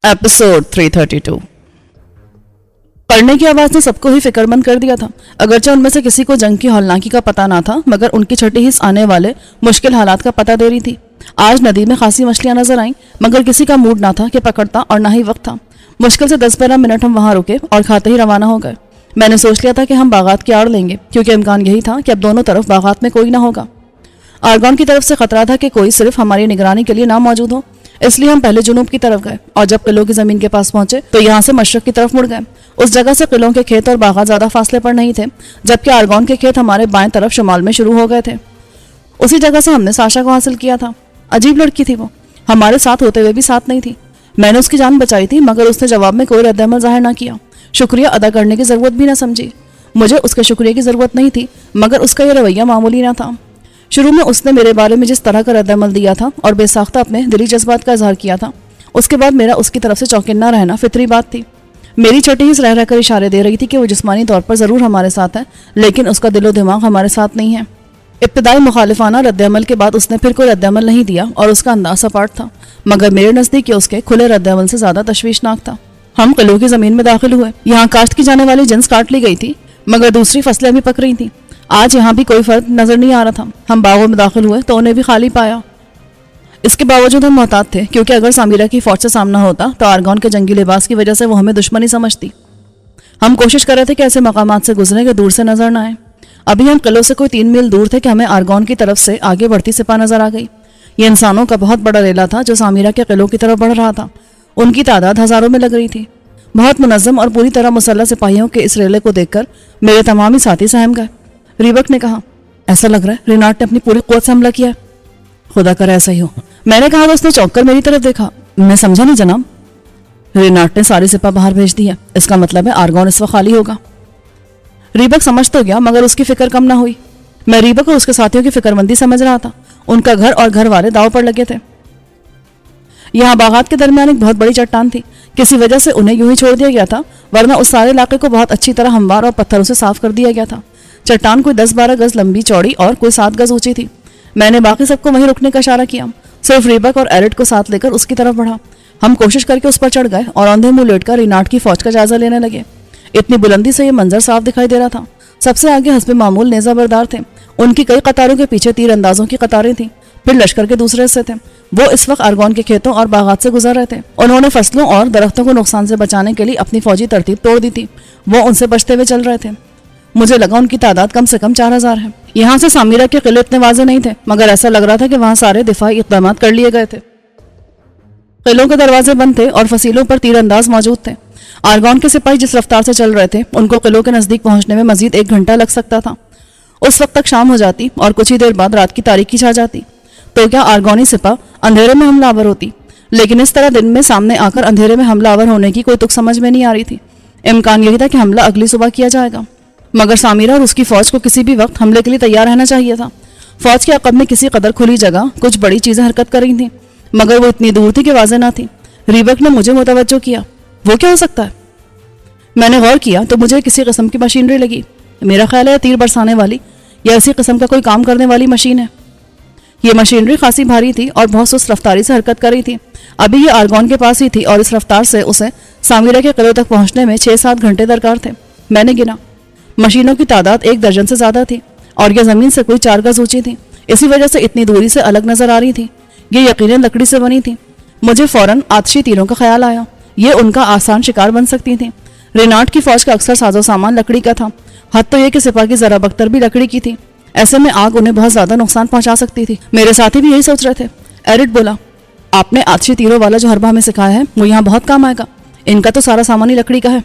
Episode 332 پڑھنے کی آواز نے سب کو ہی فکر مند کر دیا تھا۔ اگرچہ ان میں سے کسی کو جنگ کی ہولناکی کا پتہ نہ تھا، مگر ان کی چھٹی حص آنے والے مشکل حالات کا پتہ دے رہی تھی۔ آج ندی میں خاصی مچھلیاں نظر آئیں، مگر کسی کا موڈ نہ تھا کہ پکڑتا، اور نہ ہی وقت تھا۔ مشکل سے 10-12 منٹ ہم وہاں رکے اور کھاتے ہی روانہ ہو گئے۔ میں نے سوچ لیا تھا کہ ہم باغات کی آڑ لیں گے، کیونکہ امکان یہی تھا کہ اب دونوں طرف باغات میں کوئی نہ ہوگا۔ آرگون کی طرف سے خطرہ تھا کہ کوئی صرف ہماری نگرانی کے لیے نہ موجود ہو، اس لیے ہم پہلے جنوب کی طرف گئے، اور جب قلعوں کی زمین کے پاس پہنچے تو یہاں سے مشرق کی طرف مڑ گئے۔ اس جگہ سے قلعوں کے کھیت اور باغات زیادہ فاصلے پر نہیں تھے، جبکہ آرگون کے کھیت ہمارے بائیں طرف شمال میں شروع ہو گئے تھے۔ اسی جگہ سے ہم نے ساشا کو حاصل کیا تھا۔ عجیب لڑکی تھی وہ، ہمارے ساتھ ہوتے ہوئے بھی ساتھ نہیں تھی۔ میں نے اس کی جان بچائی تھی، مگر اس نے جواب میں کوئی رد عمل ظاہر نہ کیا، شکریہ ادا کرنے کی ضرورت بھی نہ سمجھی۔ مجھے اس کے شکریہ کی ضرورت نہیں تھی، مگر اس کا یہ رویہ معمولی نہ تھا۔ شروع میں اس نے میرے بارے میں جس طرح کا رد عمل دیا تھا اور بے ساختہ اپنے دلی جذبات کا اظہار کیا تھا، اس کے بعد میرا اس کی طرف سے چوکنا رہنا فطری بات تھی۔ میری چھٹی حص رہ کر اشارے دے رہی تھی کہ وہ جسمانی طور پر ضرور ہمارے ساتھ ہے، لیکن اس کا دل و دماغ ہمارے ساتھ نہیں ہے۔ ابتدائی مخالفانہ رد عمل کے بعد اس نے پھر کوئی رد عمل نہیں دیا، اور اس کا انداز سپاٹ تھا، مگر میرے نزدیک اس کے کھلے رد عمل سے زیادہ تشویشناک تھا۔ ہم قلعوں کی زمین میں داخل ہوئے۔ یہاں کاشت کی جانے والی جنس کاٹ لی گئی تھی، مگر دوسری فصلیں بھی پک رہی تھیں۔ آج یہاں بھی کوئی فرد نظر نہیں آ رہا تھا۔ ہم باغوں میں داخل ہوئے تو انہیں بھی خالی پایا۔ اس کے باوجود ہم محتاط تھے، کیونکہ اگر سامیرا کی فوج سے سامنا ہوتا تو آرگون کے جنگی لباس کی وجہ سے وہ ہمیں دشمنی سمجھتی۔ ہم کوشش کر رہے تھے کہ ایسے مقامات سے گزریں کہ دور سے نظر نہ آئے۔ ابھی ہم قلعوں سے کوئی 3 میل دور تھے کہ ہمیں آرگون کی طرف سے آگے بڑھتی سپاہ نظر آ گئی۔ یہ انسانوں کا بہت بڑا ریلا تھا جو سامیرا کے قلعوں کی طرف بڑھ رہا تھا۔ ان کی تعداد ہزاروں میں لگ رہی تھی۔ بہت منظم اور پوری طرح مسلح سپاہیوں کے اس ریلے کو دیکھ کر میرے تمام ہی ساتھی سہم گئے۔ ریبک نے کہا، ایسا لگ رہا ہے رینارڈ نے اپنی پوری قوت سے حملہ کیا ہے۔ خدا کرے ایسا ہی ہو، میں نے کہا تو اس نے چونک کر میری طرف دیکھا۔ میں سمجھا نہیں جناب۔ رینارڈ نے ساری سپاہ باہر بھیج دی ہے، اس کا مطلب ہے آرگون اس وقت خالی ہوگا۔ ریبک سمجھ تو گیا، مگر اس کی فکر کم نہ ہوئی۔ میں ریبک اور اس کے ساتھیوں کی فکر مندی سمجھ رہا تھا۔ ان کا گھر اور گھر والے داؤ پر لگے تھے۔ یہاں باغات کے درمیان ایک بہت بڑی چٹان تھی، کسی وجہ سے انہیں یوں ہی چھوڑ دیا گیا تھا، ورنہ اس سارے علاقے کو بہت اچھی طرح ہموار اور پتھروں سے صاف کر دیا گیا تھا۔ چٹان کوئی 10-12 گز لمبی چوڑی اور کوئی 7 گز اونچی تھی۔ میں نے باقی سب کو وہیں رکنے کا اشارہ کیا، صرف ریبک اور ایرٹ کو ساتھ لے کر اس کی طرف بڑھا۔ ہم کوشش کر کے اس پر چڑھ گئے اور اندھے منہ لیٹ کر رینارڈ کی فوج کا جائزہ لینے لگے۔ اتنی بلندی سے یہ منظر صاف دکھائی دے رہا تھا۔ سب سے آگے حسب معمول نیزہ بردار تھے، ان کی کئی قطاروں کے پیچھے تیر اندازوں کی قطاریں تھیں، پھر لشکر کے دوسرے حصے تھے۔ وہ اس وقت آرگون کے کھیتوں اور باغات سے گزر رہے تھے۔ انہوں نے فصلوں اور درختوں کو نقصان سے بچانے کے لیے اپنی فوجی ترتیب توڑ دی تھی۔ وہ ان سے بچتے ہوئے چل رہے تھے۔ مجھے لگا ان کی تعداد کم سے کم 4000 ہے۔ یہاں سے سامیرا کے قلعے اتنے واضح نہیں تھے، مگر ایسا لگ رہا تھا کہ وہاں سارے دفاعی اقدامات کر لیے گئے تھے۔ قلعوں کے دروازے بند تھے اور فصیلوں پر تیر انداز موجود تھے۔ آرگون کے سپاہی جس رفتار سے چل رہے تھے، ان کو قلعوں کے نزدیک پہنچنے میں مزید 1 گھنٹہ لگ سکتا تھا۔ اس وقت تک شام ہو جاتی اور کچھ ہی دیر بعد رات کی تاریکی چھا جاتی، تو کیا آرگونی سپاہ اندھیرے میں حملہ آور ہوتی؟ لیکن اس طرح دن میں سامنے آ کر اندھیرے میں حملہ آور ہونے کی کوئی تک سمجھ میں نہیں آ رہی تھی۔ امکان یہی تھا کہ حملہ اگلی صبح کیا جائے گا، مگر سامیرا اور اس کی فوج کو کسی بھی وقت حملے کے لیے تیار رہنا چاہیے تھا۔ فوج کے عقب میں کسی قدر کھلی جگہ کچھ بڑی چیزیں حرکت کر رہی تھیں، مگر وہ اتنی دور تھی کہ واضح نہ تھی۔ ریبک نے مجھے متوجہ کیا۔ وہ کیا ہو سکتا ہے؟ میں نے غور کیا تو مجھے کسی قسم کی مشینری لگی۔ میرا خیال ہے تیر برسانے والی یا اسی قسم کا کوئی کام کرنے والی مشین ہے۔ یہ مشینری خاصی بھاری تھی اور بہت سست رفتاری سے حرکت کر رہی تھی۔ ابھی یہ آرگون کے پاس ہی تھی اور اس رفتار سے اسے سامیرا کے قلعوں تک پہنچنے میں 6-7 گھنٹے درکار تھے۔ میں نے گنا، مشینوں کی تعداد 1 درجن سے زیادہ تھی، اور یہ زمین سے کوئی 4 گز اونچی تھی، اسی وجہ سے اتنی دوری سے الگ نظر آ رہی تھی۔ یہ یقیناً لکڑی سے بنی تھی۔ مجھے فوراً آتشی تیروں کا خیال آیا، یہ ان کا آسان شکار بن سکتی تھیں۔ رینارڈ کی فوج کا اکثر ساز و سامان لکڑی کا تھا، حد تو یہ کہ سپاہ کی ذرا بختر بھی لکڑی کی تھی۔ ایسے میں آگ انہیں بہت زیادہ نقصان پہنچا سکتی تھی۔ میرے ساتھی بھی یہی سوچ رہے تھے۔ ایرٹ بولا، آپ نے آتشی تیروں والا جو حربہ ہمیں سکھایا ہے وہ یہاں بہت کام آئے گا، ان کا تو سارا سامان ہی لکڑی کا ہے۔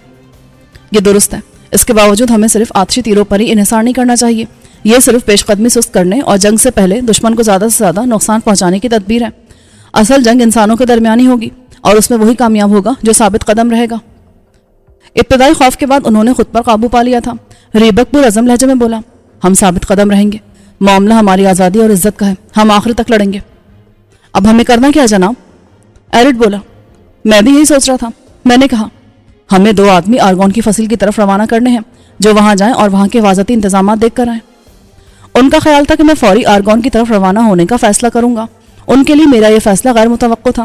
یہ درست ہے، اس کے باوجود ہمیں صرف آتشی تیروں پر ہی انحصار نہیں کرنا چاہیے۔ یہ صرف پیش قدمی سست کرنے اور جنگ سے پہلے دشمن کو زیادہ سے زیادہ نقصان پہنچانے کی تدبیر ہے۔ اصل جنگ انسانوں کے درمیان ہی ہوگی، اور اس میں وہی کامیاب ہوگا جو ثابت قدم رہے گا۔ ابتدائی خوف کے بعد انہوں نے خود پر قابو پا لیا تھا۔ ریبک پرعزم لہجے میں بولا، ہم ثابت قدم رہیں گے، معاملہ ہماری آزادی اور عزت کا ہے، ہم آخر تک لڑیں گے۔ اب ہمیں کرنا کیا جناب؟ ایرٹ بولا، میں بھی یہی سوچ رہا تھا۔ میں نے کہا، ہمیں 2 آدمی آرگون کی فصیل کی طرف روانہ کرنے ہیں، جو وہاں جائیں اور وہاں کے حفاظتی انتظامات دیکھ کر آئیں۔ ان کا خیال تھا کہ میں فوری آرگون کی طرف روانہ ہونے کا فیصلہ کروں گا۔ ان کے لیے میرا یہ فیصلہ غیر متوقع تھا،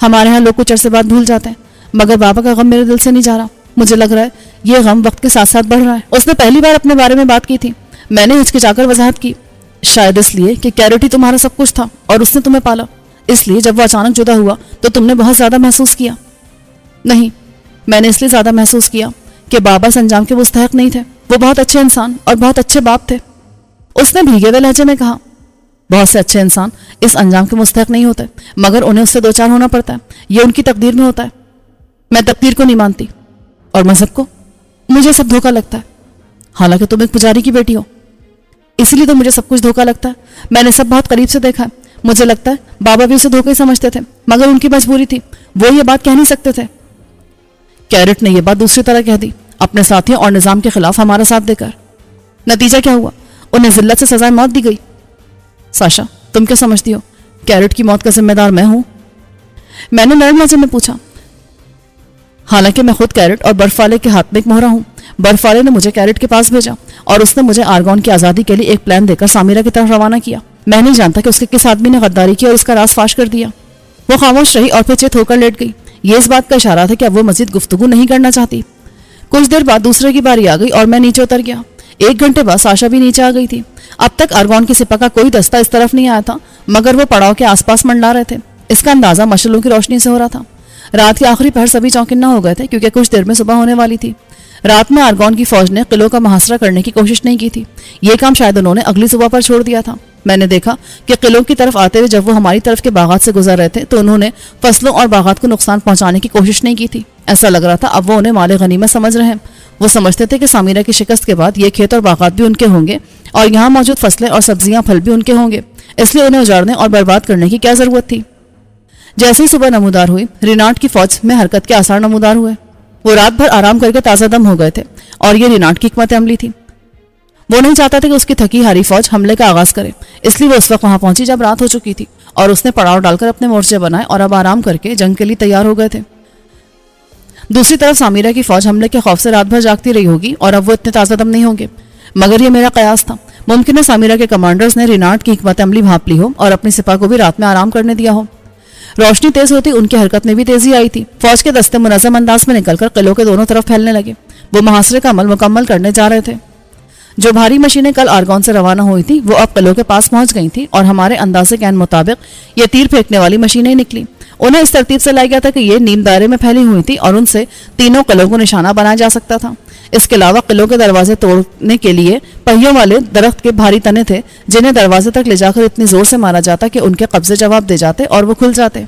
ہمارے ہاں لوگ کچھ عرصے بعد بھول جاتے ہیں، مگر بابا کا غم میرے دل سے نہیں جا رہا۔ مجھے لگ رہا ہے یہ غم وقت کے ساتھ ساتھ بڑھ رہا ہے۔ اس نے پہلی بار اپنے بارے میں بات کی تھی۔ میں نے ہچکچا کر وضاحت کی، شاید اس لیے کہ کیرٹ ہی تمہارا سب کچھ تھا اور اس نے تمہیں پالا، اس لیے جب وہ اچانک جدا ہوا تو تم نے بہت زیادہ محسوس کیا۔ نہیں، میں نے اس لیے زیادہ محسوس کیا کہ بابا اس انجام کے مستحق نہیں تھے۔ وہ بہت اچھے انسان اور بہت اچھے باپ تھے۔ اس نے بھیگے ہوئے لہجے میں کہا، بہت سے اچھے انسان اس انجام کے مستحق نہیں ہوتے، مگر انہیں اس سے دو چار ہونا پڑتا ہے، یہ ان کی تقدیر میں ہوتا ہے۔ میں تقدیر کو نہیں مانتی، اور مذہب کو؟ مجھے سب دھوکا لگتا ہے، حالانکہ تم ایک پجاری کی بیٹی ہو، اسی لیے تو مجھے سب کچھ دھوکا لگتا ہے۔ میں نے سب بہت قریب سے دیکھا ہے، مجھے لگتا ہے بابا بھی اسے دھوکا ہی سمجھتے تھے، مگر ان کی مجبوری تھی، وہ یہ بات کہہ نہیں سکتے تھے۔ کیرٹ نے یہ بات دوسری طرح کہہ دی، اپنے ساتھیوں اور نظام کے خلاف ہمارا ساتھ دے کر۔ نتیجہ کیا ہوا؟ انہیں ذلت سے سزائے موت دی گئی۔ ساشا، تم کیا سمجھتی ہو کیرٹ کی موت کا ذمہ دار میں ہوں؟ میں نے نرم لہجے میں پوچھا، حالانکہ میں خود کیرٹ اور برف والے کے ہاتھ میں ایک مہرہ ہوں۔ برف والے نے مجھے کیرٹ کے پاس بھیجا اور اس نے مجھے آرگون کی آزادی کے لیے ایک پلان دے کر سامیرا کی طرف روانہ کیا۔ میں نہیں جانتا کہ اس کے کس آدمی نے غداری کی اور اس کا راز فاش کر دیا۔ وہ خاموش رہی اور پھر چت ہو کر لیٹ گئی۔ یہ اس بات کا اشارہ تھا کہ اب وہ مزید گفتگو نہیں کرنا چاہتی۔ کچھ دیر بعد دوسرے کی باری آ گئی اور میں نیچے اتر گیا۔ 1 گھنٹے بعد ساشا بھی نیچے آ گئی تھی۔ اب تک آرگون کی سپاہ کا کوئی دستہ اس طرف نہیں آیا تھا، مگر وہ پڑاؤ کے آس پاس منڈلا رہے تھے۔ اس کا اندازہ مشعلوں کی روشنی سے ہو رہا تھا۔ رات کے آخری پہر سبھی چوکنا ہو گئے تھے کیونکہ کچھ دیر میں صبح ہونے والی تھی۔ رات میں آرگون کی فوج نے قلعوں کا محاصرہ کرنے کی کوشش نہیں کی تھی، یہ کام شاید انہوں نے اگلی صبح پر چھوڑ دیا تھا۔ میں نے دیکھا کہ قلعوں کی طرف آتے ہوئے جب وہ ہماری طرف کے باغات سے گزر رہے تھے تو انہوں نے فصلوں اور باغات کو نقصان پہنچانے کی کوشش نہیں کی تھی۔ ایسا لگ رہا تھا اب وہ انہیں مال غنیمت سمجھ رہے ہیں۔ وہ سمجھتے تھے کہ سامیرا کی شکست کے بعد یہ کھیت اور باغات بھی ان کے ہوں گے اور یہاں موجود فصلیں اور سبزیاں پھل بھی ان کے ہوں گے، اس لیے انہیں اجاڑنے اور برباد کرنے کی کیا ضرورت تھی۔ جیسے ہی صبح نمودار ہوئی، رینارڈ کی فوج میں حرکت کے آثار نمودار ہوئے۔ وہ رات بھر آرام کر کے تازہ دم ہو گئے تھے اور یہ رینارڈ کی حکمت عملی تھی۔ وہ نہیں چاہتا تھا کہ اس کی تھکی ہاری فوج حملے کا آغاز کرے، اس لیے وہ اس وقت وہاں پہنچی جب رات ہو چکی تھی اور اس نے پڑاؤ ڈال کر اپنے مورچے بنائے اور اب آرام کر کے جنگ کے لیے تیار ہو گئے تھے۔ دوسری طرف سامیرا کی فوج حملے کے خوف سے رات بھر جاگتی رہی ہوگی اور اب وہ اتنے تازہ دم نہیں ہوں گے، مگر یہ میرا قیاس تھا۔ ممکن ہے سامیرا کے کمانڈرز نے رینارڈ کی حکمت عملی بھانپ لی ہو اور اپنی سپاہ کو بھی رات میں آرام کرنے دیا ہو۔ روشنی تیز ہوتی ان کی حرکت میں بھی تیزی آئی تھی۔ فوج کے دستے منظم انداز میں نکل کر قلعوں کے دونوں طرف پھیلنے لگے۔ وہ محاصرے کا عمل مکمل کرنے جا رہے تھے۔ جو بھاری مشینیں کل آرگون سے روانہ ہوئی تھی وہ اب قلعوں کے پاس پہنچ گئی تھی اور ہمارے اندازے کے مطابق یہ تیر پھینکنے والی مشینیں نکلی۔ انہیں اس ترتیب سے لایا گیا تھا کہ یہ نیم دائرے میں پھیلی ہوئی تھی اور ان سے تینوں قلعوں کو نشانہ بنایا جا سکتا تھا۔ اس کے علاوہ قلعوں کے دروازے توڑنے کے لیے پہیوں والے درخت کے بھاری تنے تھے جنہیں دروازے تک لے جا کر اتنی زور سے مارا جاتا کہ ان کے قبضے جواب دے جاتے اور وہ کھل جاتے۔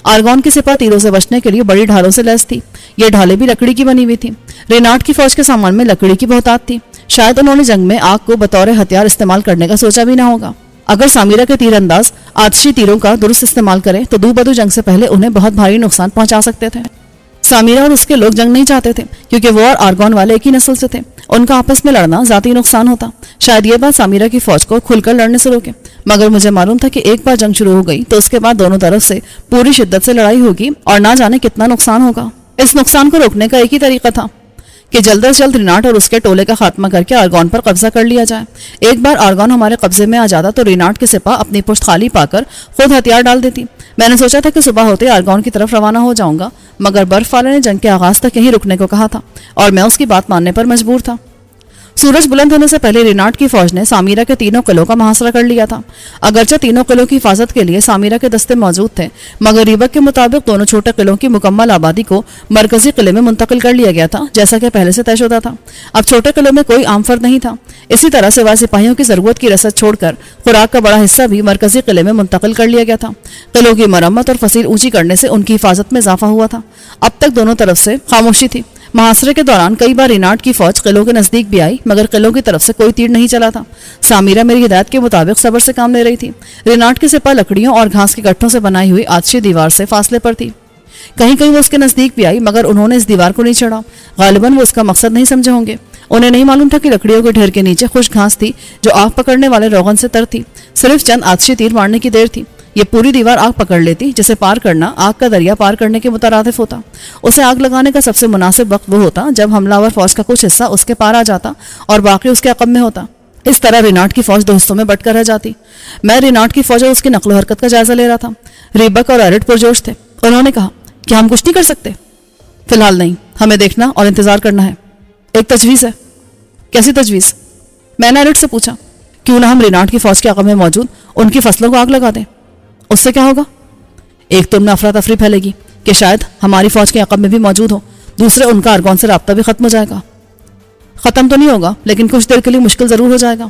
آرگون کی سپاہ تیروں سے بچنے کے لیے بڑی ڈھالوں سے لیس تھی۔ یہ ڈھالیں بھی لکڑی کی بنی ہوئی تھی۔ رینارڈ کی فوج کے سامان میں لکڑی کی بہتات تھی۔ شاید انہوں نے جنگ میں آگ کو بطور ہتھیار استعمال کرنے کا سوچا بھی نہ ہوگا۔ اگر سامیرا کے تیر انداز آتشی تیروں کا درست استعمال کریں تو دو بدو جنگ سے پہلے انہیں بہت بھاری نقصان پہنچا سکتے تھے۔ سامیرا اور اس کے لوگ جنگ نہیں چاہتے تھے کیونکہ وہ اور آرگون والے ایک ہی نسل سے تھے۔ ان کا آپس میں لڑنا ذاتی نقصان ہوتا۔ شاید یہ بات سامیرا کی فوج کو کھل کر لڑنے سے روکے، مگر مجھے معلوم تھا کہ ایک بار جنگ شروع ہو گئی تو اس کے بعد دونوں طرف سے پوری شدت سے لڑائی ہوگی اور نہ جانے کتنا نقصان ہوگا۔ اس نقصان کو روکنے کا ایک ہی طریقہ تھا کہ جلد از جلد رینارڈ اور اس کے ٹولے کا خاتمہ کر کے آرگون پر قبضہ کر لیا جائے۔ ایک بار آرگون ہمارے قبضے میں آ جاتا تو رینارڈ کی سپاہ اپنی پشت خالی پا کر خود ہتھیار ڈال دیتی۔ میں نے سوچا تھا کہ صبح ہوتے آرگون کی طرف روانہ ہو جاؤں گا، مگر برف والے نے جنگ کے آغاز تک یہیں رکنے کو کہا تھا اور میں اس کی بات ماننے پر مجبور تھا۔ سورج بلند ہونے سے پہلے رینارڈ کی فوج نے سامیرا کے تینوں قلعوں کا محاصرہ کر لیا تھا۔ اگرچہ تینوں قلعوں کی حفاظت کے لیے سامیرا کے دستے موجود تھے، مگر ریبک کے مطابق دونوں چھوٹے قلعوں کی مکمل آبادی کو مرکزی قلعے میں منتقل کر لیا گیا تھا، جیسا کہ پہلے سے طے شدہ تھا۔ اب چھوٹے قلعوں میں کوئی عام فرد نہیں تھا۔ اسی طرح سوائے سپاہیوں کی ضرورت کی رسد چھوڑ کر خوراک کا بڑا حصہ بھی مرکزی قلعے میں منتقل کر لیا گیا تھا۔ قلعوں کی مرمت اور فصیل اونچی کرنے سے ان کی حفاظت میں اضافہ ہوا تھا۔ اب تک دونوں طرف سے خاموشی تھی۔ محاصرے کے دوران کئی بار رینارڈ کی فوج قلعوں کے نزدیک بھی آئی، مگر قلعوں کی طرف سے کوئی تیر نہیں چلا تھا۔ سامیرا میری ہدایت کے مطابق صبر سے کام لے رہی تھی۔ رینارڈ کی سپاہ لکڑیوں اور گھاس کے گٹھوں سے بنائی ہوئی آتشی دیوار سے فاصلے پر تھی۔ کہیں کہیں وہ اس کے نزدیک بھی آئی، مگر انہوں نے اس دیوار کو نہیں چڑھا۔ غالباً وہ اس کا مقصد نہیں سمجھے ہوں گے۔ انہیں نہیں معلوم تھا کہ لکڑیوں کے ڈھیر کے نیچے خشک گھاس تھی جو آگ پکڑنے والے روغن سے تر تھی۔ صرف چند آتشی تیر مارنے کی دیر تھی، یہ پوری دیوار آگ پکڑ لیتی، جسے پار کرنا آگ کا دریا پار کرنے کے مترادف ہوتا۔ اسے آگ لگانے کا سب سے مناسب وقت وہ ہوتا جب حملہ آور فوج کا کچھ حصہ اس کے پار آ جاتا اور باقی اس کے عقب میں ہوتا۔ اس طرح رینارڈ کی فوج دو حصوں میں بٹ کر رہ جاتی۔ میں رینارڈ کی فوج اور اس کی نقل و حرکت کا جائزہ لے رہا تھا۔ ریبک اور ایرٹ پرجوش تھے۔ انہوں نے کہا کہ ہم کچھ نہیں کر سکتے؟ فی الحال نہیں، ہمیں دیکھنا اور انتظار کرنا ہے۔ ایک تجویز ہے۔ کیسی تجویز؟ میں نے ایرٹ سے پوچھا۔ کیوں نہ ہم رینارڈ کی فوج کے عقب میں موجود ان کی فصلوں کو آگ لگا دیں؟ اس سے کیا ہوگا؟ ایک تو ان میں افراتفری پھیلے گی کہ شاید ہماری فوج کے عقب میں بھی موجود ہو، دوسرے ان کا ارگون سے رابطہ بھی ختم ہو جائے گا۔ ختم تو نہیں ہوگا، لیکن کچھ دیر کے لیے مشکل ضرور ہو جائے گا۔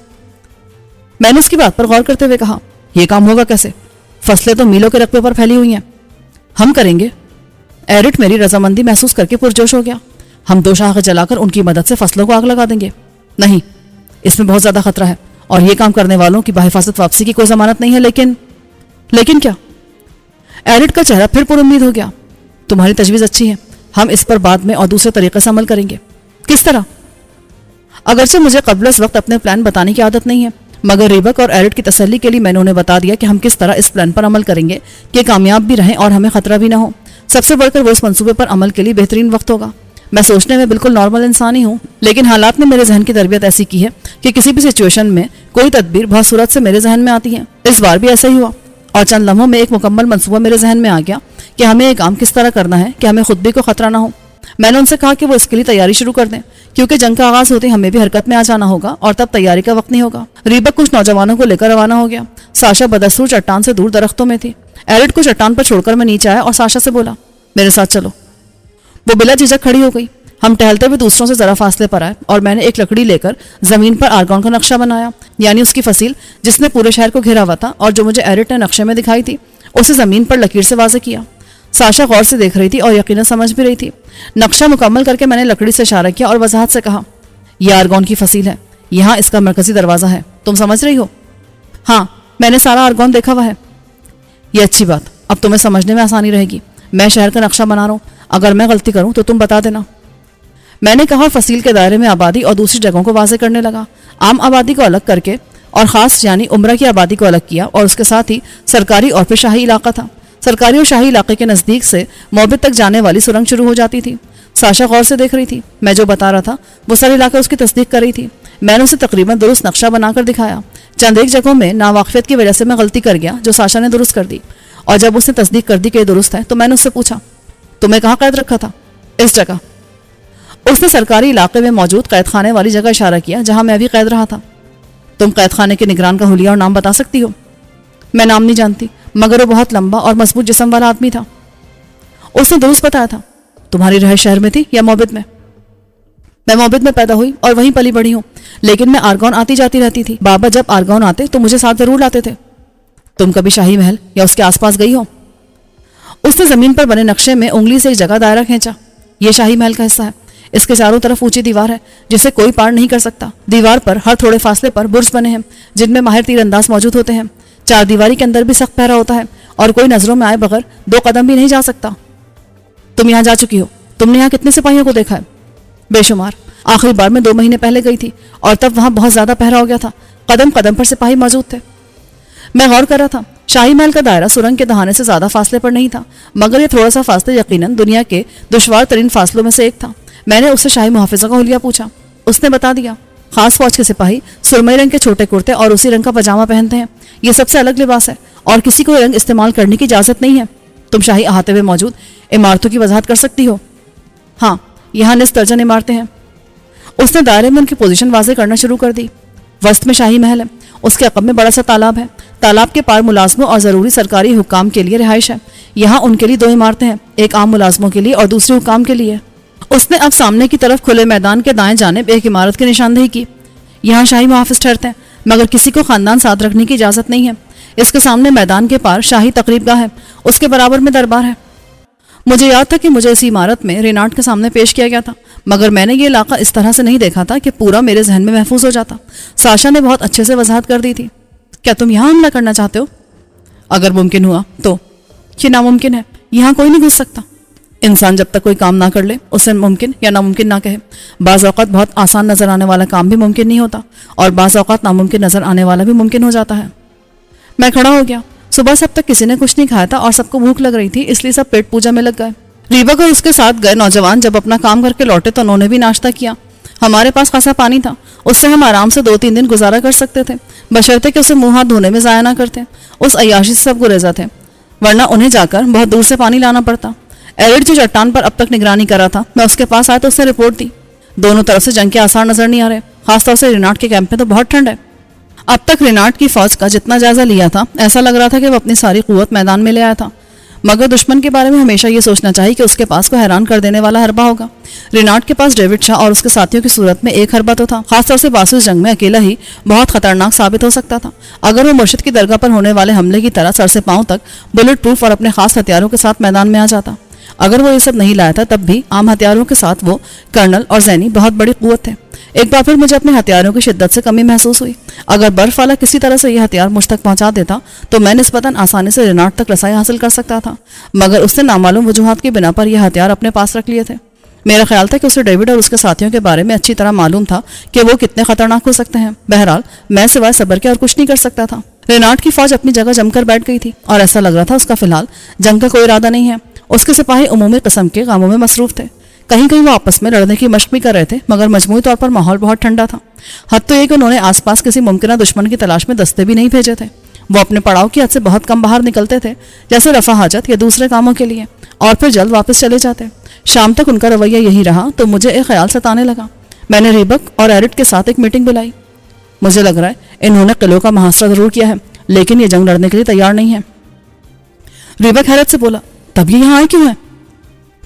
میں نے اس کی بات پر غور کرتے ہوئے کہا، یہ کام ہوگا کیسے؟ فصلیں تو میلوں کے رقبے پر پھیلی ہوئی ہیں۔ ہم کریں گے۔ ایرٹ میری رضامندی محسوس کر کے پرجوش ہو گیا۔ ہم 2 شاخیں جلا کر ان کی مدد سے فصلوں کو آگ لگا دیں گے؟ نہیں، اس میں بہت زیادہ خطرہ ہے، اور یہ کام کرنے والوں کی بحفاظت واپسی کی کوئی ضمانت نہیں ہے۔ لیکن کیا؟ ایرٹ کا چہرہ پھر پر امید ہو گیا۔ تمہاری تجویز اچھی ہے، ہم اس پر بعد میں اور دوسرے طریقے سے عمل کریں گے۔ کس طرح؟ اگرچہ مجھے قبل اس وقت اپنے پلان بتانے کی عادت نہیں ہے، مگر ریبک اور ایرٹ کی تسلی کے لیے میں نے انہیں بتا دیا کہ ہم کس طرح اس پلان پر عمل کریں گے کہ کامیاب بھی رہیں اور ہمیں خطرہ بھی نہ ہو۔ سب سے بڑھ کر وہ اس منصوبے پر عمل کے لیے بہترین وقت ہوگا۔ میں سوچنے میں بالکل نارمل انسان ہی ہوں، لیکن حالات نے میرے ذہن کی تربیت ایسی کی ہے کہ کسی بھی سچویشن میں کوئی تدبیر بہت صورت سے میرے ذہن میں آتی ہے۔ اس بار بھی ایسا ہی ہوا، اور چند لمحوں میں ایک مکمل منصوبہ میرے ذہن میں آ گیا کہ ہمیں یہ کام کس طرح کرنا ہے کہ ہمیں خود بھی کوئی خطرہ نہ ہو۔ میں نے ان سے کہا کہ وہ اس کے لیے تیاری شروع کر دیں، کیونکہ جنگ کا آغاز ہوتے ہمیں بھی حرکت میں آ جانا ہوگا اور تب تیاری کا وقت نہیں ہوگا۔ ریبک کچھ نوجوانوں کو لے کر روانہ ہو گیا۔ ساشا بدستور چٹان سے دور درختوں میں تھی۔ ایرٹ کو چٹان پر چھوڑ کر میں نیچے آیا اور ساشا سے بولا، میرے ساتھ چلو۔ وہ بلا جھجک کھڑی ہو گئی۔ ہم ٹہلتے ہوئے دوسروں سے ذرا فاصلے پر آئے اور میں نے ایک لکڑی لے کر زمین پر آرگون کا نقشہ بنایا، یعنی اس کی فصیل جس نے پورے شہر کو گھیرا ہوا تھا اور جو مجھے ایرٹ نے نقشے میں دکھائی تھی، اسے زمین پر لکیر سے واضح کیا۔ ساشا غور سے دیکھ رہی تھی اور یقیناً سمجھ بھی رہی تھی۔ نقشہ مکمل کر کے میں نے لکڑی سے اشارہ کیا اور وضاحت سے کہا، یہ آرگون کی فصیل ہے، یہاں اس کا مرکزی دروازہ ہے، تم سمجھ رہی ہو؟ ہاں، میں نے سارا آرگون دیکھا ہوا ہے۔ یہ اچھی بات، اب تمہیں سمجھنے میں آسانی رہے گی۔ میں شہر کا نقشہ بنا رہا ہوں، اگر میں غلطی کروں تو تم بتا دینا۔ میں نے کہا اور فصیل کے دائرے میں آبادی اور دوسری جگہوں کو واضح کرنے لگا۔ عام آبادی کو الگ کر کے اور خاص یعنی عمرہ کی آبادی کو الگ کیا، اور اس کے ساتھ ہی سرکاری اور پھر شاہی علاقہ تھا۔ سرکاری اور شاہی علاقے کے نزدیک سے موبد تک جانے والی سرنگ شروع ہو جاتی تھی۔ ساشا غور سے دیکھ رہی تھی۔ میں جو بتا رہا تھا وہ سارے علاقے اس کی تصدیق کر رہی تھی۔ میں نے اسے تقریباً درست نقشہ بنا کر دکھایا۔ چند ایک جگہوں میں ناواقفیت کی وجہ سے میں غلطی کر گیا جو ساشا نے درست کر دی، اور جب اس نے تصدیق کر دی کہ یہ درست ہے تو میں نے اس سے پوچھا، تمہیں کہاں قید رکھا تھا؟ اس جگہ۔ اس نے سرکاری علاقے میں موجود قید خانے والی جگہ اشارہ کیا جہاں میں ابھی قید رہا تھا۔ تم قید خانے کے نگران کا حلیہ اور نام بتا سکتی ہو؟ میں نام نہیں جانتی، مگر وہ بہت لمبا اور مضبوط جسم والا آدمی تھا۔ اس نے درست بتایا تھا۔ تمہاری رہائش شہر میں تھی یا موبد میں؟ میں موبد میں پیدا ہوئی اور وہیں پلی بڑھی ہوں، لیکن میں آرگون آتی جاتی رہتی تھی۔ بابا جب آرگون آتے تو مجھے ساتھ ضرور لاتے تھے۔ تم کبھی شاہی محل یا اس کے آس پاس گئی ہو؟ اس نے زمین پر بنے نقشے میں انگلی سے ایک جگہ دائرہ کھینچا۔ یہ شاہی محل کا حصہ ہے۔ اس کے چاروں طرف اونچی دیوار ہے جسے کوئی پار نہیں کر سکتا۔ دیوار پر ہر تھوڑے فاصلے پر برج بنے ہیں جن میں ماہر تیر انداز موجود ہوتے ہیں۔ چار دیواری کے اندر بھی سخت پہرا ہوتا ہے اور کوئی نظروں میں آئے بغیر 2 قدم بھی نہیں جا سکتا۔ تم یہاں جا چکی ہو؟ تم نے یہاں کتنے سپاہیوں کو دیکھا ہے؟ بے شمار۔ آخری بار میں 2 مہینے پہلے گئی تھی اور تب وہاں بہت زیادہ پہرا ہو گیا تھا۔ قدم قدم پر سپاہی موجود تھے۔ میں غور کر رہا تھا۔ شاہی محل کا دائرہ سرنگ کے دہانے سے زیادہ فاصلے پر نہیں تھا، مگر یہ تھوڑا سا فاصلہ یقیناً دنیا کے دشوار ترین فاصلوں میں سے ایک تھا۔ میں نے اس سے شاہی محافظوں کا حلیہ پوچھا۔ اس نے بتا دیا، خاص فوج کے سپاہی سرمئی رنگ کے چھوٹے کرتے اور اسی رنگ کا پاجامہ پہنتے ہیں۔ یہ سب سے الگ لباس ہے اور کسی کو یہ رنگ استعمال کرنے کی اجازت نہیں ہے۔ تم شاہی احاطے میں موجود عمارتوں کی وضاحت کر سکتی ہو؟ ہاں، یہاں نصف درجن عمارتیں ہیں۔ اس نے دائرے میں ان کی پوزیشن واضح کرنا شروع کر دی۔ وسط میں شاہی محل ہے، اس کے عقب میں بڑا سا تالاب ہے۔ تالاب کے پار ملازموں اور ضروری سرکاری حکام کے لیے رہائش ہے۔ یہاں ان کے لیے 2 عمارتیں ہیں، ایک عام ملازموں کے لیے اور دوسری حکام کے لیے۔ اس نے اب سامنے کی طرف کھلے میدان کے دائیں جانب ایک عمارت کی نشاندہی کی۔ یہاں شاہی محافظ ٹھہرتے ہیں، مگر کسی کو خاندان ساتھ رکھنے کی اجازت نہیں ہے۔ اس کے سامنے میدان کے پار شاہی تقریب گاہ ہے، اس کے برابر میں دربار ہے۔ مجھے یاد تھا کہ مجھے اسی عمارت میں رینارڈ کے سامنے پیش کیا گیا تھا، مگر میں نے یہ علاقہ اس طرح سے نہیں دیکھا تھا کہ پورا میرے ذہن میں محفوظ ہو جاتا۔ ساشا نے بہت اچھے سے وضاحت کر دی تھی۔ کیا تم یہاں حملہ کرنا چاہتے ہو؟ اگر ممکن ہوا تو۔ یہ ناممکن ہے، یہاں کوئی نہیں گھس سکتا۔ انسان جب تک کوئی کام نہ کر لے اسے ممکن یا ناممکن نہ کہے۔ بعض اوقات بہت آسان نظر آنے والا کام بھی ممکن نہیں ہوتا، اور بعض اوقات ناممکن نظر آنے والا بھی ممکن ہو جاتا ہے۔ میں کھڑا ہو گیا۔ صبح سے اب تک کسی نے کچھ نہیں کھایا تھا اور سب کو بھوک لگ رہی تھی، اس لیے سب پیٹ پوجا میں لگ گئے۔ ریبک اور اس کے ساتھ گئے نوجوان جب اپنا کام کر کے لوٹے تو انہوں نے بھی ناشتہ کیا۔ ہمارے پاس خاصا پانی تھا، اس سے ہم آرام سے 2-3 دن گزارا کر سکتے تھے، بشرطے کہ اسے منہ ہاتھ دھونے میں ضائع نہ کرتے۔ اس عیاشی سے سب گریزہ تھے۔ ورنہ انہیں جا کر بہت دور سے پانی لانا پڑتا۔ ایرٹ جو چٹان پر اب تک نگرانی کر رہا تھا، میں اس کے پاس آیا تو اس نے رپورٹ دی، دونوں طرف سے جنگ کے آثار نظر نہیں آ رہے، خاص طور سے رینارڈ کے کیمپ میں تو بہت ٹھنڈ ہے۔ اب تک رینارڈ کی فوج کا جتنا جائزہ لیا تھا، ایسا لگ رہا تھا کہ وہ اپنی ساری قوت میدان میں لے آیا تھا، مگر دشمن کے بارے میں ہمیشہ یہ سوچنا چاہیے کہ اس کے پاس کوئی حیران کر دینے والا حربہ ہوگا۔ رینارڈ کے پاس ڈیوڈ شاہ اور اس کے ساتھیوں کی صورت میں ایک حربہ تو تھا، خاص طور سے باسس جنگ میں اکیلا ہی بہت خطرناک ثابت ہو سکتا تھا۔ اگر وہ مرشد کی درگاہ پر ہونے والے حملے کی طرح سر سے پاؤں تک بلٹ پروف اور اپنے خاص ہتھیاروں کے ساتھ میدان میں آ جاتا، اگر وہ یہ سب نہیں لایا تھا تب بھی عام ہتھیاروں کے ساتھ وہ کرنل اور زینی بہت بڑی قوت تھے۔ ایک بار پھر مجھے اپنے ہتھیاروں کی شدت سے کمی محسوس ہوئی۔ اگر برف والا کسی طرح سے یہ ہتھیار مجھ تک پہنچا دیتا تو میں نسبتاً آسانی سے رینارڈ تک رسائی حاصل کر سکتا تھا، مگر اس نے نامعلوم وجوہات کی بنا پر یہ ہتھیار اپنے پاس رکھ لیے تھے۔ میرا خیال تھا کہ اسے ڈیوڈ اور اس کے ساتھیوں کے بارے میں اچھی طرح معلوم تھا کہ وہ کتنے خطرناک ہو سکتے ہیں۔ بہرحال میں سوائے صبر کے اور کچھ نہیں کر سکتا تھا۔ رینارڈ کی فوج اپنی جگہ جم کر بیٹھ گئی تھی اور ایسا لگ رہا تھا اس کا فی الحال جنگ کا کوئی ارادہ نہیں ہے۔ اس کے سپاہی عمومی قسم کے کاموں میں مصروف تھے، کہیں کہیں وہ آپس میں لڑنے کی مشق بھی کر رہے تھے، مگر مجموعی طور پر ماحول بہت ٹھنڈا تھا۔ حد تو یہ کہ انہوں نے آس پاس کسی ممکنہ دشمن کی تلاش میں دستے بھی نہیں بھیجے تھے۔ وہ اپنے پڑاؤ کی حد سے بہت کم باہر نکلتے تھے، جیسے رفع حاجت یا دوسرے کاموں کے لیے، اور پھر جلد واپس چلے جاتے۔ شام تک ان کا رویہ یہی رہا تو مجھے ایک خیال ستانے لگا۔ میں نے ریبک اور ایرٹ کے ساتھ ایک میٹنگ بلائی۔ مجھے لگ رہا ہے انہوں نے قلعوں کا محاصرہ ضرور کیا ہے، لیکن یہ جنگ لڑنے کے لیے تیار نہیں ہے۔ ریبک حیرت سے بولا، تب یہ یہاں آئے کیوں ہیں؟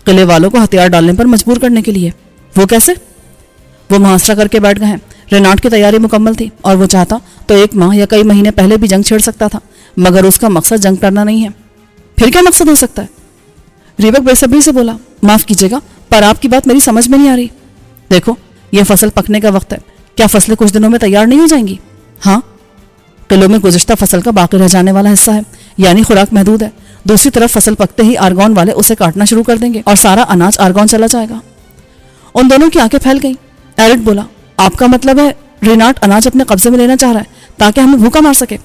قلعے والوں کو ہتھیار ڈالنے پر مجبور کرنے کے لیے۔ وہ کیسے؟ وہ محاصرہ کر کے بیٹھ گئے ہیں۔ رینارڈ کی تیاری مکمل تھی اور وہ چاہتا تو 1 ماہ یا کئی مہینے پہلے بھی جنگ چھیڑ سکتا تھا، مگر اس کا مقصد جنگ کرنا نہیں ہے۔ پھر کیا مقصد ہو سکتا ہے؟ ریبک بے صبری سے بولا، معاف کیجیے گا پر آپ کی بات میری سمجھ میں نہیں آ رہی۔ دیکھو، یہ فصل پکنے کا وقت ہے، کیا فصلیں کچھ دنوں میں تیار نہیں ہو جائیں گی؟ ہاں، قلعوں میں گزشتہ فصل کا باقی رہ جانے والا حصہ ہے، یعنی خوراک محدود ہے۔ دوسری طرف فصل پکتے ہی آرگون والے اسے کاٹنا شروع کر دیں گے اور سارا اناج آرگون چلا جائے گا۔ ان دونوں کی آنکھیں پھیل گئیں۔ ایرٹ بولا، آپ کا مطلب ہے رینارڈ اناج اپنے قبضے میں لینا چاہ رہا ہے تاکہ ہمیں بھوکا مار سکے؟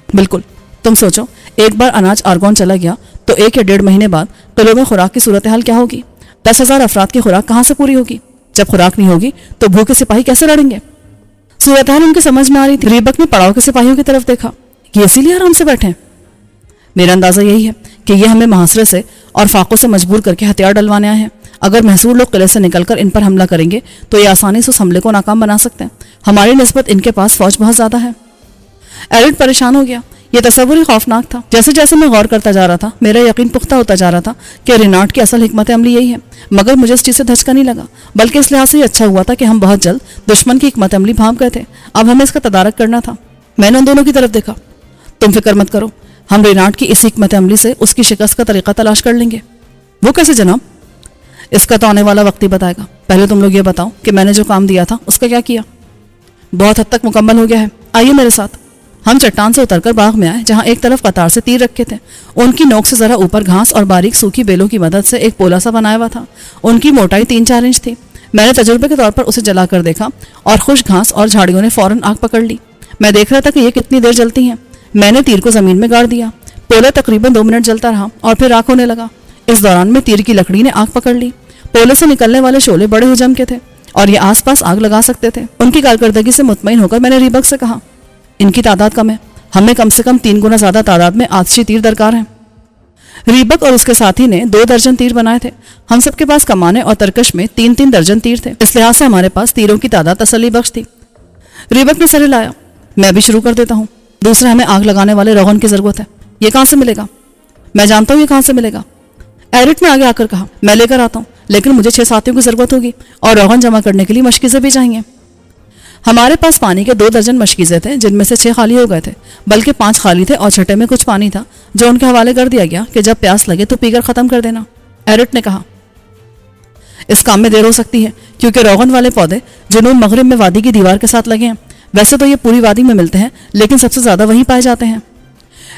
بالکل۔ تم سوچو، ایک بار اناج آرگون چلا گیا تو 1 یا 1.5 مہینے بعد قلعوں میں خوراک کی صورتحال کیا ہوگی؟ 10,000 افراد کی خوراک کہاں سے پوری ہوگی؟ جب خوراک نہیں ہوگی تو بھوکے سپاہی کیسے لڑیں گے؟ صورتحال ان کے سمجھ میں آ رہی تھی۔ ریبک نے پڑاؤ کے سپاہیوں کی طرف دیکھا، یہ اسی لیے آرام سے بیٹھے ہیں۔ میرا اندازہ یہی ہے کہ یہ ہمیں محاصرے سے اور فاقوں سے مجبور کر کے ہتھیار ڈلوانے آئے ہیں۔ اگر محصور لوگ قلعے سے نکل کر ان پر حملہ کریں گے تو یہ آسانی سے اس حملے کو ناکام بنا سکتے ہیں۔ ہماری نسبت ان کے پاس فوج بہت زیادہ ہے۔ ایرٹ پریشان ہو گیا۔ یہ تصور ہی خوفناک تھا۔ جیسے جیسے میں غور کرتا جا رہا تھا میرا یقین پختہ ہوتا جا رہا تھا کہ رینارڈ کی اصل حکمت عملی یہی ہے، مگر مجھے اس چیز سے دھچکا نہیں لگا، بلکہ اس لحاظ سے یہ اچھا ہوا تھا کہ ہم بہت جلد دشمن کی حکمت عملی بھانپ گئے تھے۔ اب ہمیں اس کا تدارک کرنا تھا۔ میں نے ان دونوں کی طرف دیکھا۔ تم فکر مت کرو، ہم رینارڈ کی اس حکمت عملی سے اس کی شکست کا طریقہ تلاش کر لیں گے۔ وہ کیسے جناب؟ اس کا تو آنے والا وقت ہی بتائے گا۔ پہلے تم لوگ یہ بتاؤ کہ میں نے جو کام دیا تھا اس کا کیا کیا؟ بہت حد تک مکمل ہو گیا ہے، آئیے میرے ساتھ۔ ہم چٹان سے اتر کر باغ میں آئے جہاں ایک طرف قطار سے تیر رکھے تھے، ان کی نوک سے ذرا اوپر گھاس اور باریک سوکھی بیلوں کی مدد سے ایک پولا سا بنایا ہوا تھا۔ ان کی موٹائی 3-4 انچ تھی۔ میں نے تجربے کے طور پر اسے جلا کر دیکھا اور خشک گھاس اور جھاڑیوں نے فوراً آگ پکڑ لی۔ میں دیکھ رہا تھا کہ یہ کتنی دیر جلتی ہیں۔ میں نے تیر کو زمین میں گاڑ دیا۔ پولا تقریباً 2 منٹ جلتا رہا اور پھر راکھ ہونے لگا۔ اس دوران میں تیر کی لکڑی نے آگ پکڑ لی۔ پولے سے نکلنے والے شعلے بڑے حجم کے تھے اور یہ آس پاس آگ لگا سکتے تھے۔ ان کی کارکردگی سے مطمئن ہو کر میں نے ریبک سے کہا، ان کی تعداد کم ہے، ہمیں کم سے کم 3 گنا زیادہ تعداد میں آتشی تیر درکار ہیں۔ ریبک اور اس کے ساتھی نے 2 درجن تیر بنائے تھے۔ ہم سب کے پاس کمانے اور ترکش میں 3-3 درجن تیر تھے۔ اس لحاظ سے ہمارے پاس تیروں کی تعداد تسلی بخش تھی۔ ریبک نے سر ہلایا، میں بھی شروع کر دیتا ہوں۔ دوسرا، ہمیں آگ لگانے والے روغن کی ضرورت ہے۔ یہ کہاں سے ملے گا؟ میں جانتا ہوں یہ کہاں سے ملے گا۔ ایرٹ نے آگے آ کر کہا، میں لے کر آتا ہوں، لیکن مجھے 6 ساتھیوں کی ضرورت ہوگی اور روغن جمع کرنے کے لیے مشکیزیں بھی چاہیے۔ ہمارے پاس پانی کے 2 درجن مشکیزیں تھے، جن میں سے 6 خالی ہو گئے تھے، بلکہ 5 خالی تھے اور چھٹے میں کچھ پانی تھا جو ان کے حوالے کر دیا گیا کہ جب پیاس لگے تو پی کر ختم کر دینا۔ ایرٹ نے کہا، اس کام میں دیر ہو سکتی ہے کیونکہ روغن والے پودے جنوب مغرب میں وادی کی دیوار کے ساتھ لگے ہیں۔ ویسے تو یہ پوری وادی میں ملتے ہیں لیکن سب سے زیادہ وہیں پائے جاتے ہیں۔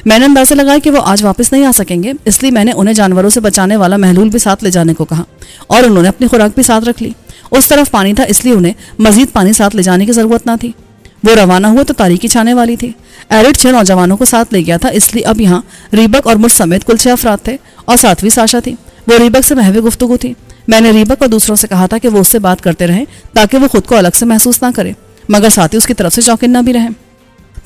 میں نے اندازہ لگایا کہ وہ آج واپس نہیں آ سکیں گے، اس لیے میں نے انہیں جانوروں سے بچانے والا محلول بھی ساتھ لے جانے کو کہا اور انہوں نے اپنی خوراک بھی ساتھ رکھ لی۔ اس طرف پانی تھا اس لیے انہیں مزید پانی ساتھ لے جانے کی ضرورت نہ تھی۔ وہ روانہ ہوئے تو تاریکی چھانے والی تھی۔ ایرٹ 6 نوجوانوں کو ساتھ لے گیا تھا، اس لیے اب یہاں ریبک اور مجھ سمیت کل 6 افراد تھے اور 7ویں ساشا تھی۔ وہ ریبک سے محو گفتگو تھی۔ میں نے ریبک اور دوسروں سے کہا تھا کہ وہ اس سے بات کرتے رہیں تاکہ وہ خود کو الگ سے محسوس نہ کرے، مگر ساتھ ہی اس کی طرف سے چوکنا بھی رہیں۔